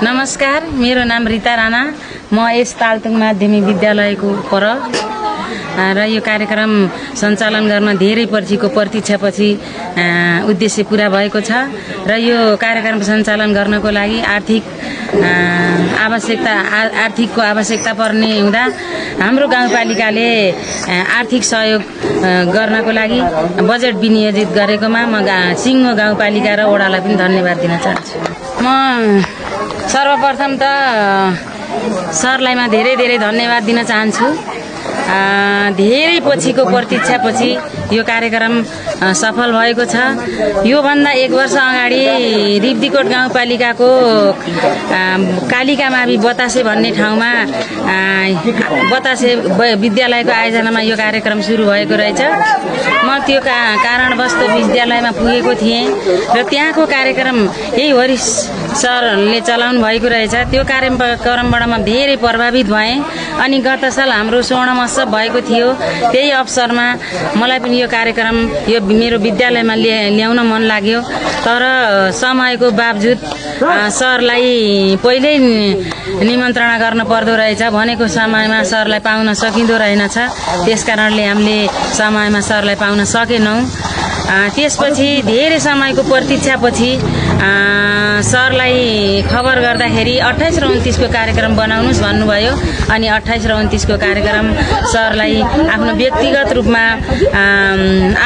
नमस्कार, मेरो नाम रिता राणा। म यस तालतुङ माध्यमिक विद्यालयको पर र यो कार्यक्रम सञ्चालन गर्न धेरै पर्छिको प्रतीक्षापछि उद्देश्य पूरा भएको छ र यो कार्यक्रम सञ्चालन गर्नको लागि आर्थिकको आवश्यकता पर्ने हुँदा हाम्रो गाउँपालिकाले आर्थिक सहयोग गर्नको लागि बजेट विनियोजित गरेकोमा म सिङ्गो गाउँपालिका र वडालाई पनि धन्यवाद दिन चाहन्छु। म सर्वप्रथम त सरलाई धेरै धन्यवाद दिन चाहन्छु। धेरै पछिको प्रतीक्षापछि यो कार्यक्रम सफल भएको छ। यो भन्दा 1 वर्ष अगाडि रिब्दीकोट गाउँपालिकाको कालिकामावि बतासे भन्ने ठाउँमा बतासे विद्यालयको आयोजनामा यो कार्यक्रम सुरु भएको रहेछ। म त्यो कारणवश विद्यालयमा पुगेको थिएँ र त्यहाँको कार्यक्रम यही हरिश सरले चलाउनु भएको रहेछ। त्यो कार्यक्रमबाट म धेरै प्रभावित भएँ अनि गत साल हाम्रो स्वर्ण महोत्सव भएको थियो। त्यही अवसरमा मलाई पनि यो कार्यक्रम मेरो विद्यालयमा ल्याउन मन लाग्यो, तर समयको बावजुद सरलाई पहिल्यै निमन्त्रणा गर्न पर्दो रहेछ। भनेको समयमा सरलाई पाउन सकिँदो रहेनछ। त्यसकारणले हामीले समयमा सरलाई पाउन सकेनौँ। त्यसपछि धेरै समयको प्रतीक्षापछि सरलाई खबर गर्दाखेरि 28 र 29 को कार्यक्रम बनाउनुस् भन्नुभयो अनि 28 र 29 को कार्यक्रम सरलाई आफ्नो व्यक्तिगत रूपमा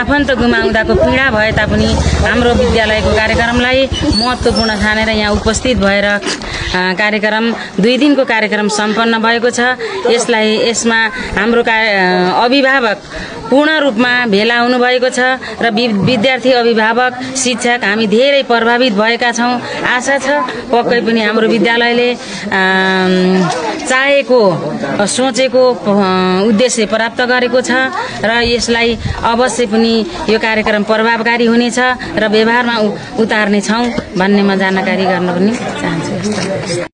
आफन्त गुमाउँदाको पीडा भए तापनि हाम्रो विद्यालयको कार्यक्रमलाई महत्त्वपूर्ण ठानेर यहाँ उपस्थित भएर कार्यक्रम 2 दिनको कार्यक्रम सम्पन्न भएको छ। यसमा हाम्रो अभिभावक पूर्ण रूपमा भेला हुनु भएको छ र विद्यार्थी, अभिभावक, शिक्षक हामी धेरै प्रभावित भएका छौँ। आशा छ पक्कै पनि हाम्रो विद्यालयले चाहेको सोचेको उद्देश्य प्राप्त गरेको छ र यसलाई अवश्य पनि यो कार्यक्रम प्रभावकारी हुनेछ र व्यवहारमा उतार्ने छौँ भन्ने म जानकारी गर्न पनि चाहन्छु।